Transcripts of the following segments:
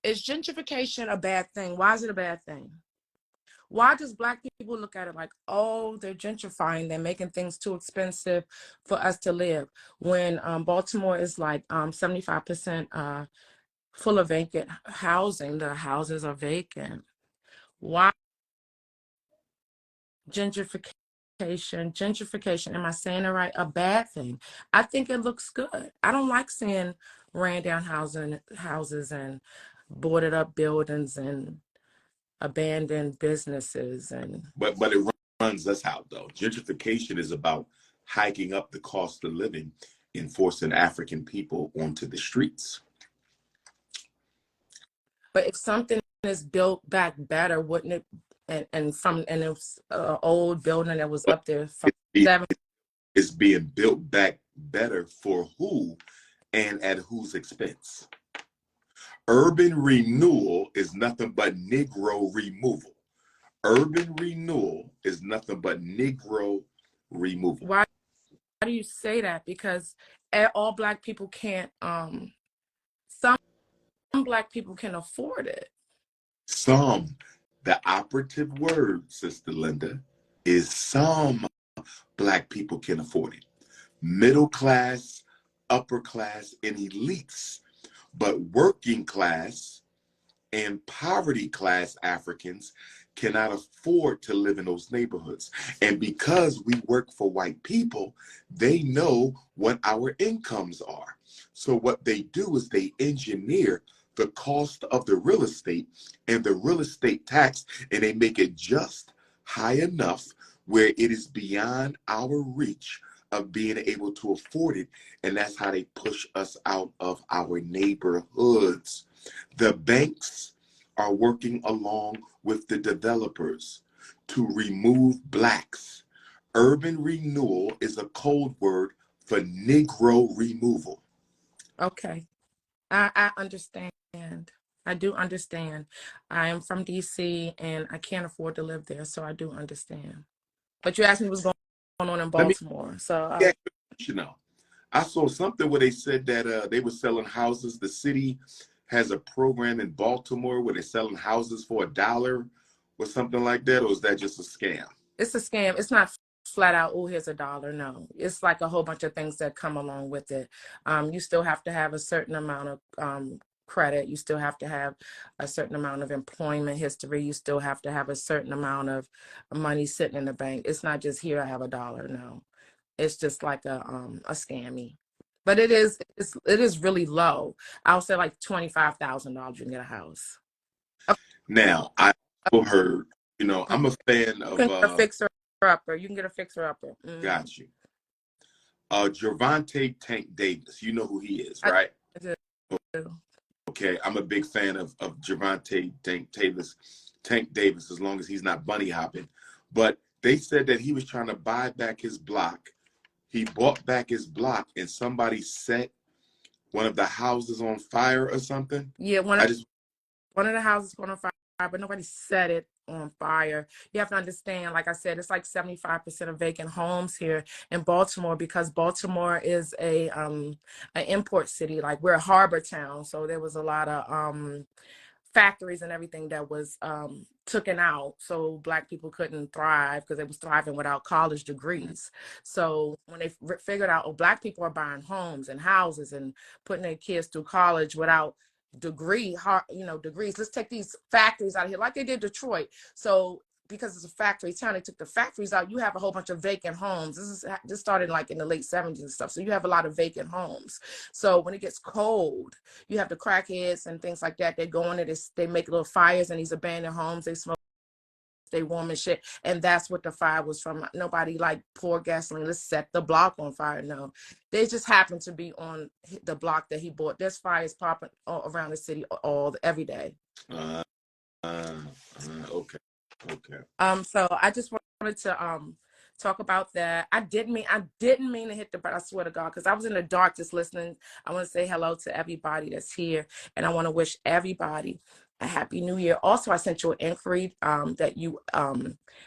Is gentrification a bad thing? Why is it a bad thing? Why does Black people look at it like, oh, they're gentrifying, they're making things too expensive for us to live, when Baltimore is like 75% full of vacant housing? The houses are vacant. Why gentrification, am I saying it right, a bad thing? I think it looks good. I don't like seeing ran down houses and boarded up buildings and abandoned businesses. And but it runs us out though. Gentrification is about hiking up the cost of living and forcing African people onto the streets. but if something is built back better, wouldn't it? And it was an old building that was up there from it's being built back better for who and at whose expense? Urban renewal is nothing but Negro removal. Urban renewal is nothing but Negro removal. Why do you say that? Because all Black people can't, some Black people can afford it. Some. The operative word, Sister Linda, is some Black people can afford it. Middle class, upper class, and elites. But working class and poverty class Africans cannot afford to live in those neighborhoods. And because we work for white people, they know what our incomes are. So what they do is they engineer the cost of the real estate and the real estate tax, and they make it just high enough where it is beyond our reach of being able to afford it. And that's how they push us out of our neighborhoods. The banks are working along with the developers to remove Blacks. Urban renewal is a code word for Negro removal. Okay, I understand. I do understand. I am from DC and I can't afford to live there, so I do understand. But you asked me what's going on in Baltimore. I saw something where they said that they were selling houses. The city has a program in Baltimore where they're selling houses for $1 or something like that, or is that just a scam? It's a scam. It's not flat out, oh, here's $1. No, it's like a whole bunch of things that come along with it. You still have to have a certain amount of credit. You still have to have a certain amount of employment history. You still have to have a certain amount of money sitting in the bank. It's not just here, I have $1. No, it's just like a scammy. But it is really low. I'll say like $25,000 you can get a house. Okay. Now I heard, I'm a fan of a fixer upper. You can get a fixer upper. Got you. Gervonta Tank Davis. You know who he is, right? I do. Okay, I'm a big fan of Gervonta Tank Davis, as long as he's not bunny hopping. But they said that he was trying to buy back his block. He bought back his block, and somebody set one of the houses on fire or something. Yeah, one of the houses going on fire, but nobody set it on fire. You have to understand, like I said, it's like 75% of vacant homes here in Baltimore, because Baltimore is an import city. Like, we're a harbor town, so there was a lot of factories and everything that was taken out, so Black people couldn't thrive because they was thriving without college degrees. So when they figured out, oh, Black people are buying homes and houses and putting their kids through college without degrees, let's take these factories out of here, like they did Detroit. So because it's a factory town, they took the factories out. You have a whole bunch of vacant homes. This started like in the late 70s and stuff. So you have a lot of vacant homes. So when it gets cold, you have the crackheads and things like that. They go in it, they make little fires in these abandoned homes. They smoke, they warm and shit. And that's what the fire was from. Nobody like poured gasoline, let's set the block on fire. No, they just happened to be on the block that he bought. There's fires popping all around the city every day. Okay. So I just wanted to talk about that. I didn't mean to hit the button, I swear to God, because I was in the dark just listening. I want to say hello to everybody that's here, and I want to wish everybody a happy new year. Also, I sent you an inquiry that you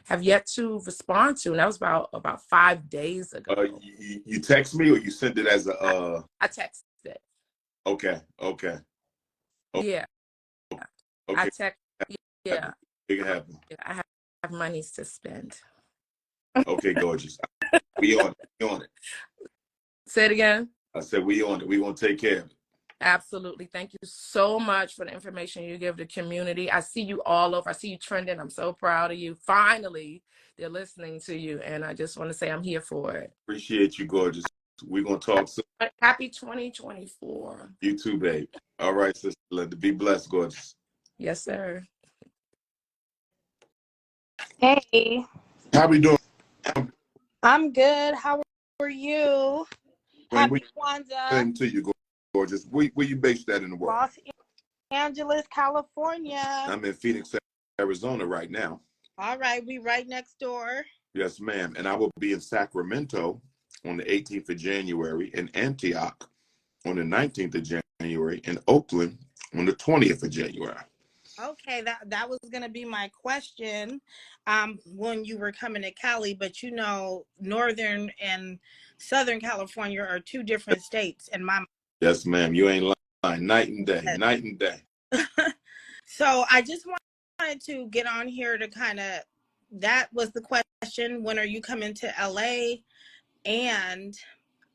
have yet to respond to, and that was about 5 days ago. You text me, or you sent it as a I texted it. Okay. Yeah. I Okay. text, yeah, Make it happen. I have monies to spend. Okay, gorgeous. We on it. We on it. Say it again. I said we on it. We gonna take care of it. Absolutely. Thank you so much for the information you give the community. I see you all over. I see you trending. I'm so proud of you. Finally, they're listening to you. And I just want to say I'm here for it. Appreciate you, gorgeous. We're gonna talk soon. Happy 2024. You too, babe. All right, Sister Linda. Be blessed, gorgeous. Yes, sir. Hey, How we doing? I'm good. How are you? Happy Kwanzaa. To you, gorgeous. Where you based at in the world? Los Angeles, California. I'm in Phoenix, Arizona right now. All right, we right next door. Yes, ma'am. And I will be in Sacramento on the 18th of January, in Antioch on the 19th of January, in Oakland on the 20th of January. Okay, that was gonna be my question when you were coming to Cali, but you know, Northern and Southern California are two different states in my mind. Yes, ma'am. You ain't lying. Night and day. Night and day. So I just wanted to get on here to kind of, that was the question. When are you coming to LA? And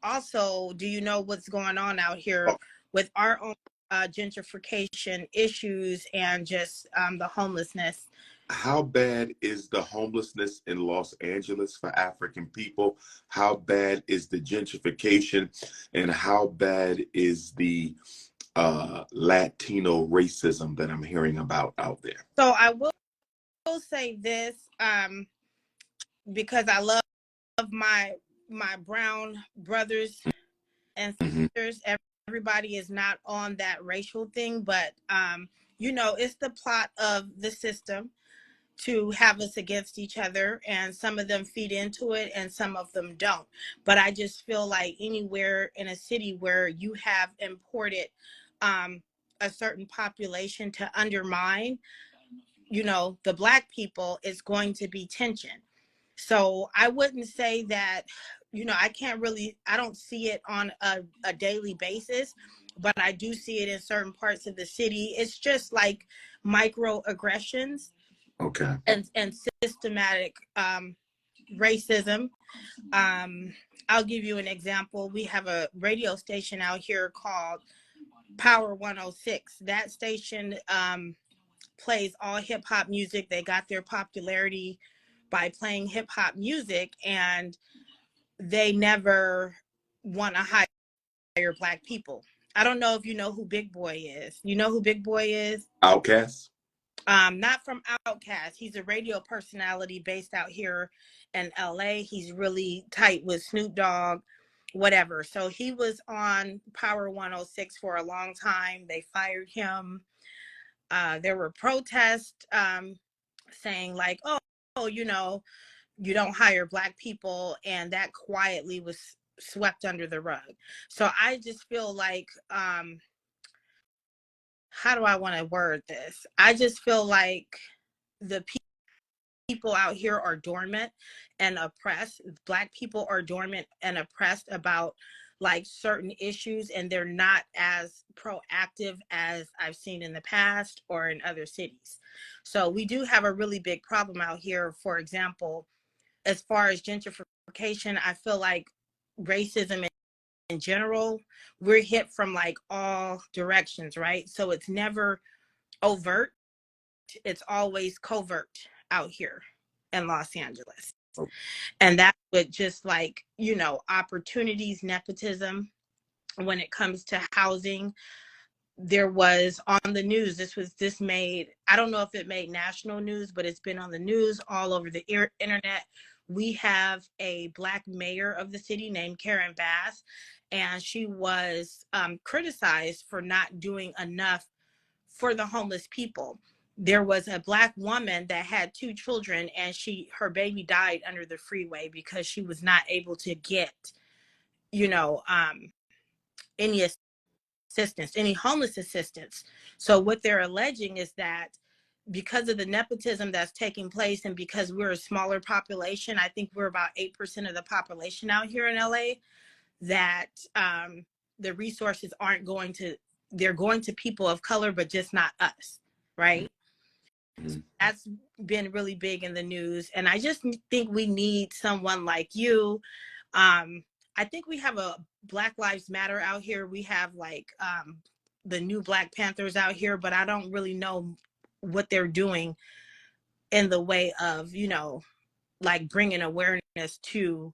also, do you know what's going on out here with our own gentrification issues and just the homelessness? How bad is the homelessness in Los Angeles for African people? How bad is the gentrification? And how bad is the Latino racism that I'm hearing about out there? So I will say this, because I love my brown brothers and sisters. Everybody is not on that racial thing, but you know, it's the plot of the system to have us against each other, and some of them feed into it and some of them don't. But I just feel like anywhere in a city where you have imported a certain population to undermine, you know, the Black people, is going to be tension. So I wouldn't say that, you know, I don't see it on a daily basis, but I do see it in certain parts of the city. It's just like microaggressions. Okay. And systematic racism. I'll give you an example. We have a radio station out here called Power 106. That station plays all hip hop music. They got their popularity by playing hip hop music, and they never want to hire Black people. I don't know if you know who Big Boy is. You know who Big Boy is? Outkast? Not from Outkast. He's a radio personality based out here in LA. He's really tight with Snoop Dogg, whatever. So he was on Power 106 for a long time. They fired him. There were protests saying like, oh, you know, you don't hire Black people, and that quietly was swept under the rug. So I just feel like, how do I want to word this? I just feel like the people out here are dormant and oppressed. Black people are dormant and oppressed about like certain issues, and they're not as proactive as I've seen in the past or in other cities. So we do have a really big problem out here. For example, as far as gentrification, I feel like racism in general, we're hit from like all directions, right? So it's never overt, it's always covert out here in Los Angeles. And that's with just like, you know, opportunities, nepotism. When it comes to housing, there was on the news, this made, I don't know if it made national news, but it's been on the news all over the internet. We have a Black mayor of the city named Karen Bass, and she was criticized for not doing enough for the homeless people. There was a Black woman that had 2 children, and her baby died under the freeway because she was not able to get, you know, any assistance, any homeless assistance. So what they're alleging is that because of the nepotism that's taking place, and because we're a smaller population, I think we're about 8% of the population out here in LA, that the resources they're going to people of color, but just not us. right? Mhm. That's been really big in the news. And I just think we need someone like you. I think we have a Black Lives Matter out here. We have like the new Black Panthers out here, but I don't really know what they're doing in the way of, you know, like bringing awareness to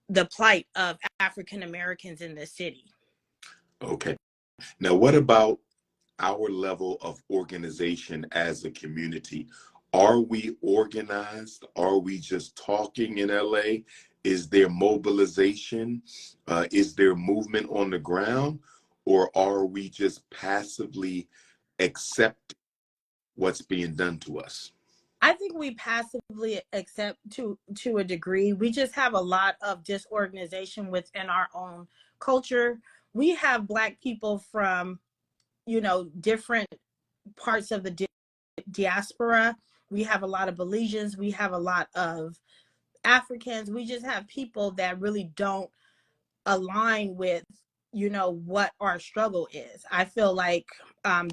the plight of African Americans in the city. Okay. Now, what about our level of organization as a community? Are we organized? Are we just talking in LA? Is there mobilization? Is there movement on the ground? Or are we just passively accepting what's being done to us? I think we passively accept to a degree. We just have a lot of disorganization within our own culture. We have Black people from, you know, different parts of the diaspora. We have a lot of Belizeans. We have a lot of Africans. We just have people that really don't align with, you know, what our struggle is. I feel like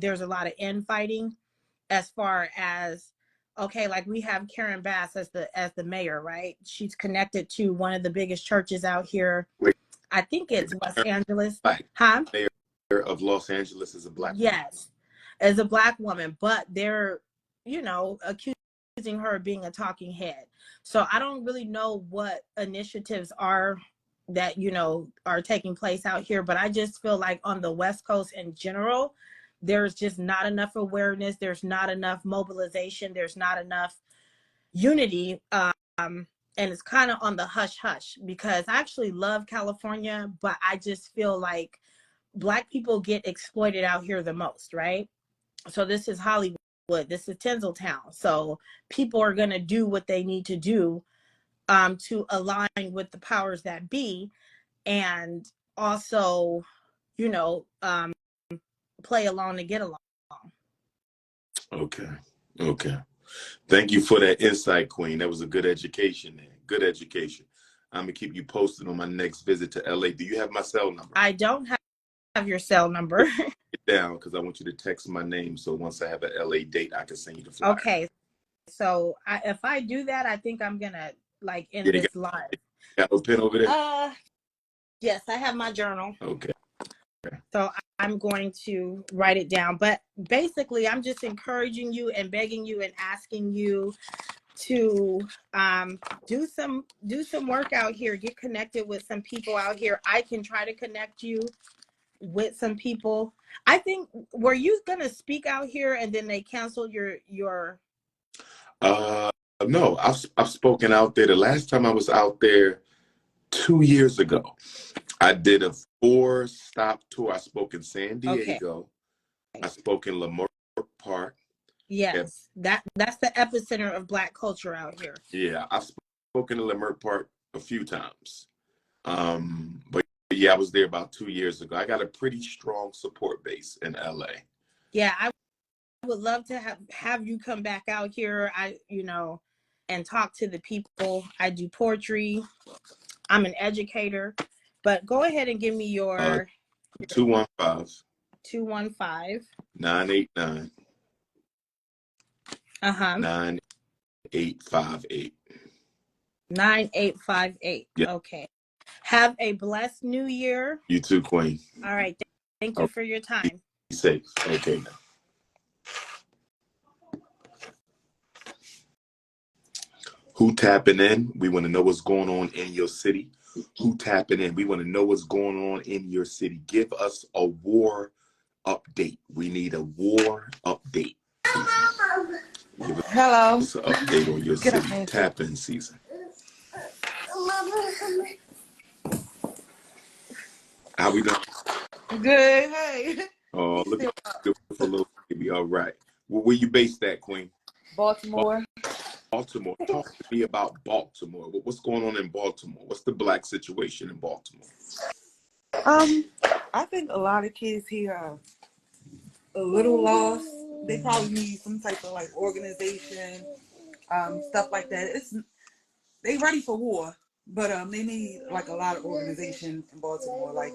there's a lot of infighting as far as, okay, like we have Karen Bass as the mayor, right? She's connected to one of the biggest churches out here. Wait, I think it's Los Angeles. Black. Huh? Mayor of Los Angeles is a Black woman. Yes, as a Black woman, but they're, you know, accusing her of being a talking head. So I don't really know what initiatives are that, you know, are taking place out here, but I just feel like on the West Coast in general, there's just not enough awareness. There's not enough mobilization. There's not enough unity. And it's kind of on the hush hush, because I actually love California, but I just feel like Black people get exploited out here the most, right? So this is Hollywood. This is Tinseltown. So people are going to do what they need to do to align with the powers that be, and also, you know, play along to get along. Okay. Okay. Thank you for that insight, Queen. That was a good education there. Good education. I'm going to keep you posted on my next visit to LA. Do you have my cell number? I don't have your cell number. It down, because I want you to text my name, so once I have an LA date, I can send you the flyer. Okay. So if I do that, I think I'm going to like end this live. Got a pen over there? Yes, I have my journal. Okay. So I'm going to write it down. But basically, I'm just encouraging you and begging you and asking you to do some work out here. Get connected with some people out here. I can try to connect you with some people. I think, were you going to speak out here and then they canceled your? No, I've spoken out there. The last time I was out there 2 years ago, I did a 4-stop tour. I spoke in San Diego. Okay. I spoke in Leimert Park. Yes, that's the epicenter of Black culture out here. Yeah, I've spoken in Leimert Park a few times. But yeah, I was there about 2 years ago. I got a pretty strong support base in LA. Yeah, I would love to have you come back out here. And talk to the people. I do poetry. I'm an educator. But go ahead and give me your 215 989 9858 9858. Yep. Okay. Have a blessed new year. You too, Queen. All right. Thank you for your time. Be safe. Okay. Who tapping in? We want to know what's going on in your city. Who tapping in? We want to know what's going on in your city. Give us a war update. We need a war update. Hello. Give us an update on your city. Tap in season. How we doing? Good. Hey. Oh, look at the little baby. All right. Well, where you based at, Queen? Baltimore. Baltimore. Talk to me about Baltimore. What's going on in Baltimore? What's the Black situation in Baltimore? I think a lot of kids here are a little lost. They probably need some type of like organization, stuff like that. They ready for war, but they need like a lot of organization in Baltimore. Like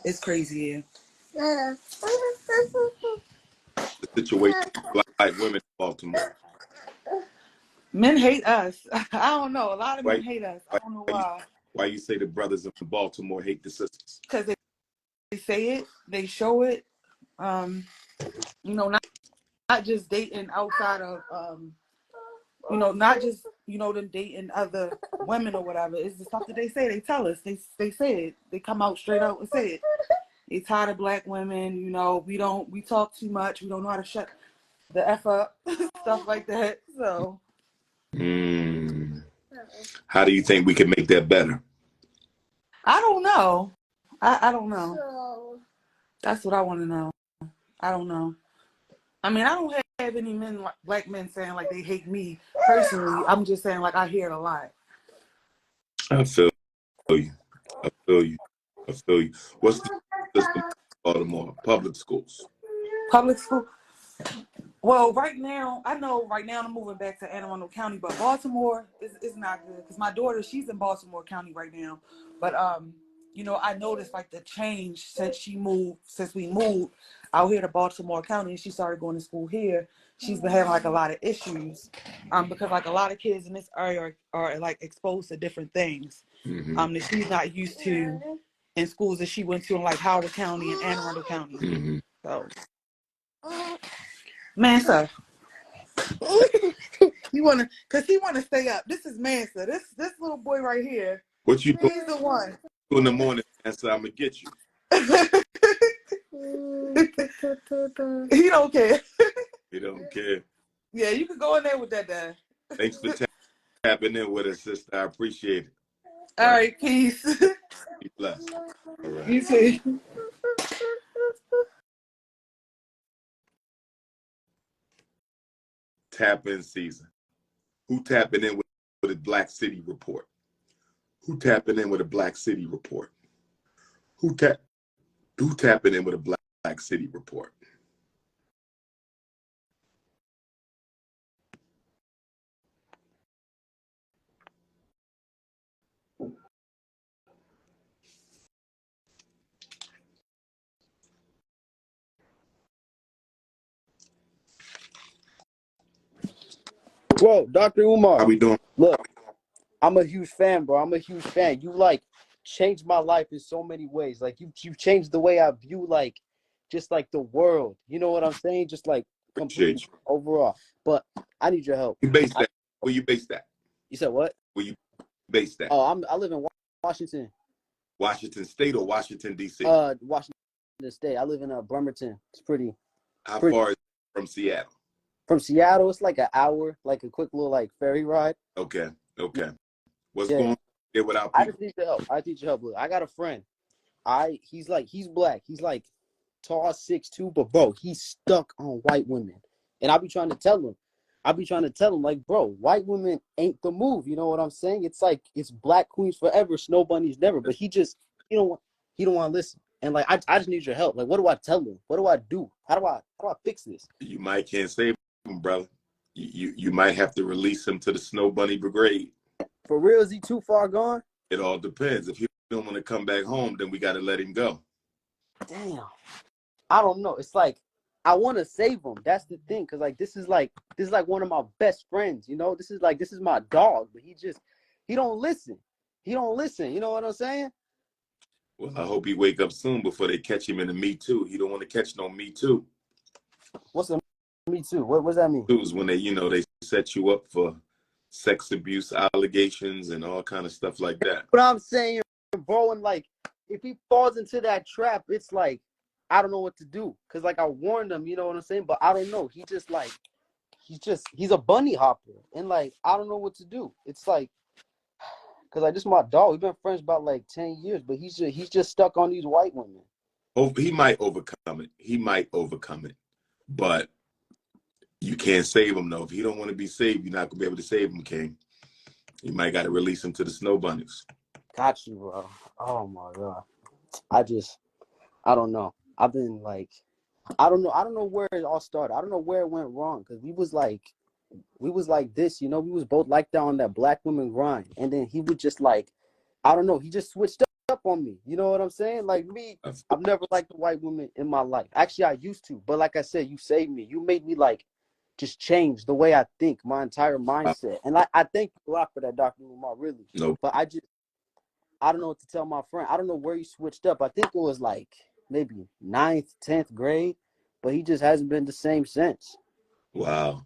it's crazy here. situation with black women in Baltimore? Men hate us. I don't know. A lot of men Right? hate us. I don't know why. Why you say the brothers in Baltimore hate the sisters? Because they say it, they show it. You know, not just dating outside of, you know, not just, you know, them dating other women or whatever. It's the stuff that they say. They tell us. They say it. They come out straight out and say it. They tired of black women. You know, we talk too much. We don't know how to shut the F up, stuff like that. So. How do you think we can make that better? I don't know. I don't know. That's what I want to know. I don't know. I mean, I don't have any men, black men, saying like they hate me personally. I'm just saying like I hear it a lot. I feel you. I feel you. I feel you. What's the system in Baltimore? Public schools. Public school. Well, right now I'm moving back to Anne Arundel County, but Baltimore is not good because my daughter, she's in Baltimore County right now. But you know, I noticed like the change since we moved out here to Baltimore County and she started going to school here. She's been having like a lot of issues because like a lot of kids in this area are like exposed to different things that she's not used to in schools that she went to in like Howard County and Anne Arundel County. So, Mansa, he wanna stay up. This is Mansa. This little boy right here. What you He's the one. in the morning, and so I'm gonna get you. He don't care. He don't care. Yeah, you can go in there with that, Dad. Thanks for tapping in with us, sister. I appreciate it. All right, peace. Be blessed. All right. You too. Tap in season. Who tapping in with a Black City report? Who tapping in with a Black City report? Who tapping in with a Black City report? Bro, Dr. Umar. How we doing? Look, I'm a huge fan, bro. I'm a huge fan. You like changed my life in so many ways. Like you've changed the way I view like just like the world. You know what I'm saying? Just like completely overall. But I need your help. You based that? Where you based that? You said what? Where you based that? Oh, I live in Washington. Washington State or Washington D.C.? Washington State. I live in Bremerton. It's pretty. How far is it from Seattle? From Seattle, it's like an hour, like a quick little like ferry ride. Okay. What's going on here with our people? I just need your help. I need your help. Look, I got a friend. He's black. He's like tall, 6'2", but bro, he's stuck on white women. And I be trying to tell him, like, bro, white women ain't the move. You know what I'm saying? It's like it's black queens forever, snow bunnies never. But he don't want to listen. And like I just need your help. Like, what do I tell him? What do I do? How do I fix this? You might can't save him, brother. You might have to release him to the Snow Bunny Brigade. For real, is he too far gone? It all depends. If he don't want to come back home, then we got to let him go. Damn. I don't know. It's like I want to save him. That's the thing, because like this is like one of my best friends. You know, this is my dog, but he don't listen. He don't listen. You know what I'm saying? Well, I hope he wake up soon before they catch him in the Me Too. He don't want to catch no Me Too. What's a Me Too? What does that mean? It was when they set you up for sex abuse allegations and all kind of stuff like that. But I'm saying, bro, and like if he falls into that trap, it's like I don't know what to do. Cause like I warned him, you know what I'm saying? But I don't know. He's a bunny hopper. And like I don't know what to do. It's like because like this is my dog. We've been friends about like 10 years, but he's just stuck on these white women. Oh, he might overcome it. But you can't save him though. If he don't want to be saved, you're not gonna be able to save him, King. You might got to release him to the Snow Bunnies. Got you, bro. Oh my God. I don't know. I've been like, I don't know where it all started. I don't know where it went wrong. Cause we was like this, you know, we was both like that on that black woman grind. And then he would just like, I don't know. He just switched up on me. You know what I'm saying? Like me, I've never liked a white woman in my life. Actually, I used to, but like I said, you saved me. You made me like just change the way I think, my entire mindset. And I thank you a lot for that, Dr. Umar, really. No. But I don't know what to tell my friend. I don't know where he switched up. I think it was like maybe 9th, 10th grade, but he just hasn't been the same since. Wow.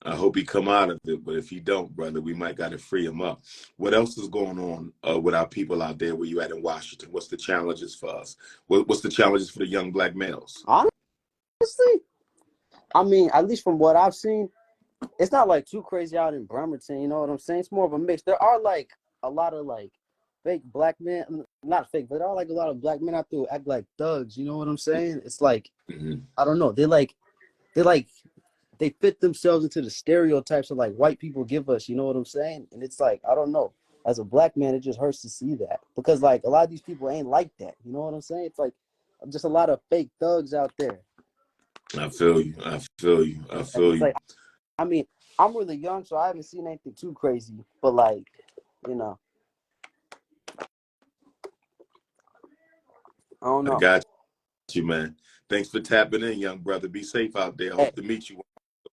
I hope he come out of it, but if he don't, brother, we might got to free him up. What else is going on with our people out there where you at in Washington? What's the challenges for us? What's the challenges for the young black males? Honestly, I mean, at least from what I've seen, it's not like too crazy out in Bremerton, you know what I'm saying? It's more of a mix. There are like a lot of like fake black men, not fake, but there are like a lot of black men out there who act like thugs, you know what I'm saying? It's like, I don't know, they fit themselves into the stereotypes of like white people give us, you know what I'm saying? And it's like, I don't know. As a black man, it just hurts to see that because like a lot of these people ain't like that. You know what I'm saying? It's like just a lot of fake thugs out there. I feel you. Like, I mean, I'm really young, so I haven't seen anything too crazy, but like, you know, I don't know. I got you, man. Thanks for tapping in, young brother. Be safe out there. Hope to meet you.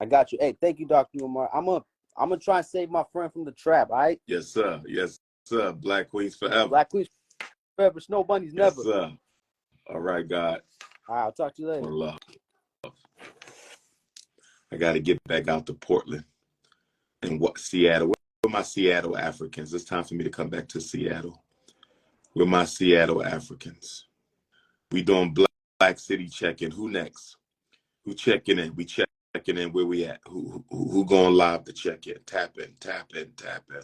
I got you. Hey, thank you, Dr. Umar. I'm gonna try and save my friend from the trap, all right? Yes, sir. Yes, sir. Black Queens forever. Black Queens forever. Snow bunnies never. Yes, sir. All right, God. All right, I'll talk to you later. One love. I got to get back out to Portland and Seattle. Where my Seattle Africans? It's time for me to come back to Seattle. We're my Seattle Africans. We doing Black City check-in. Who next? Who checking in? We checking in. Where we at? Who going live to check in? Tap in, tap in, tap in.